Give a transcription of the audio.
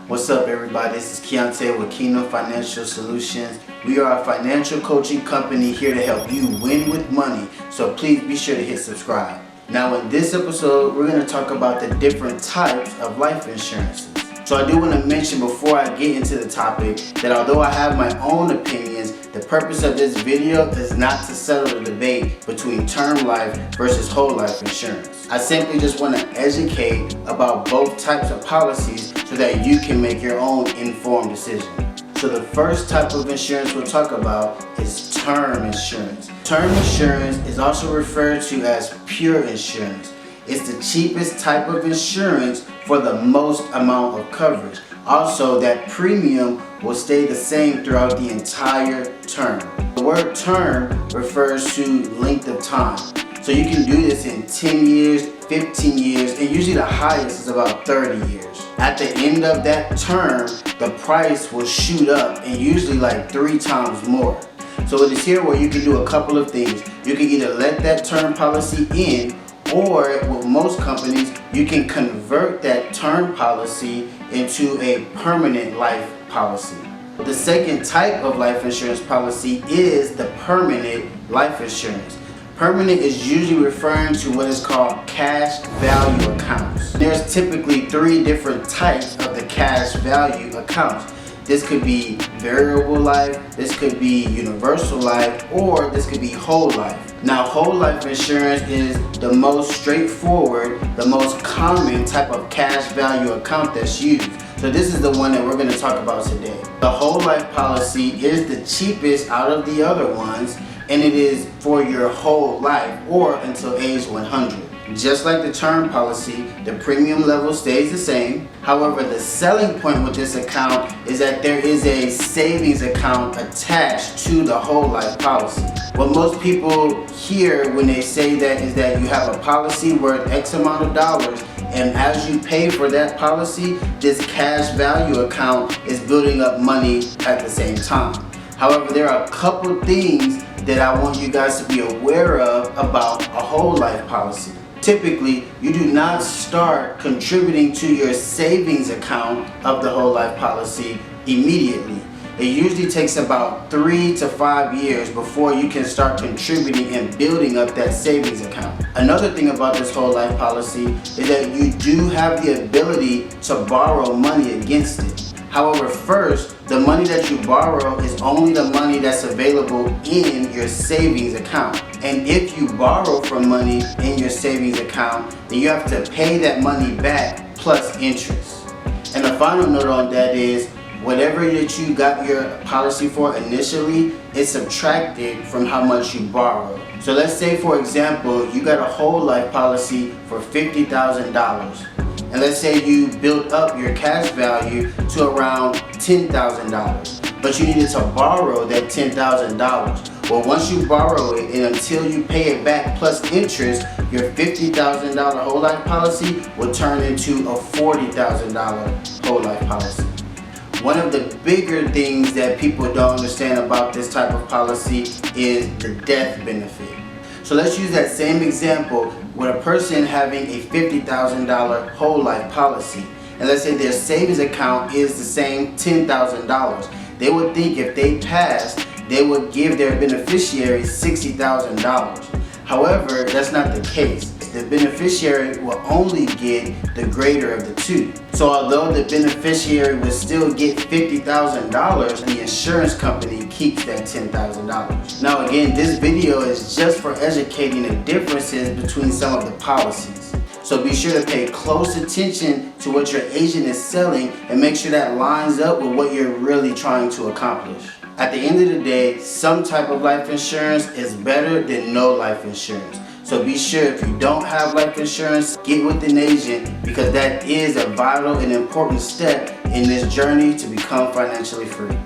What's up, everybody? This is Keontae with Kingdom Financial Solutions. We are a financial coaching company here to help you win with money, so please be sure to hit subscribe. Now in this episode, we're going to talk about the different types of life insurances. So I do want to mention before I get into the topic that although I have my own opinions, the purpose of this video is not to settle the debate between term life versus whole life insurance. I simply just want to educate about both types of policies so that you can make your own informed decision. So the first type of insurance we'll talk about is term insurance. Term insurance is also referred to as pure insurance. It's the cheapest type of insurance for the most amount of coverage. Also, that premium will stay the same throughout the entire term. The word term refers to length of time. So you can do this in 10 years, 15 years, and usually the highest is about 30 years. At the end of that term, the price will shoot up and usually like 3 times more. So it is here where you can do a couple of things. You can either let that term policy in, or with most companies, you can convert that term policy into a permanent life policy. The second type of life insurance policy is the permanent life insurance. Permanent is usually referring to what is called cash value accounts. There's typically 3 different types of the cash value accounts. This could be variable life, this could be universal life, or this could be whole life. Now, whole life insurance is the most straightforward, the most common type of cash value account that's used. So this is the one that we're going to talk about today. The whole life policy is the cheapest out of the other ones, and it is for your whole life or until age 100. Just like the term policy, the premium level stays the same. However, the selling point with this account is that there is a savings account attached to the whole life policy. What most people hear when they say that is that you have a policy worth X amount of dollars, and as you pay for that policy, this cash value account is building up money at the same time. However, there are a couple things that I want you guys to be aware of about a whole life policy. Typically, you do not start contributing to your savings account of the whole life policy immediately. It usually takes about 3 to 5 years before you can start contributing and building up that savings account. Another thing about this whole life policy is that you do have the ability to borrow money against it. However, first, the money that you borrow is only the money that's available in your savings account. And if you borrow from money in your savings account, then you have to pay that money back plus interest. And the final note on that is, whatever that you got your policy for initially, it's subtracted from how much you borrowed. So let's say, for example, you got a whole life policy for $50,000. And let's say you built up your cash value to around $10,000, but you needed to borrow that $10,000. Well, once you borrow it and until you pay it back plus interest, your $50,000 whole life policy will turn into a $40,000 whole life policy. One of the bigger things that people don't understand about this type of policy is the death benefit. So let's use that same example with a person having a $50,000 whole life policy. And let's say their savings account is the same $10,000. They would think if they passed, they would give their beneficiary $60,000. However, that's not the case. The beneficiary will only get the greater of the two. So although the beneficiary will still get $50,000, the insurance company keeps that $10,000. Now again, this video is just for educating the differences between some of the policies. So be sure to pay close attention to what your agent is selling and make sure that lines up with what you're really trying to accomplish. At the end of the day, some type of life insurance is better than no life insurance. So be sure, if you don't have life insurance, get with an agent, because that is a vital and important step in this journey to become financially free.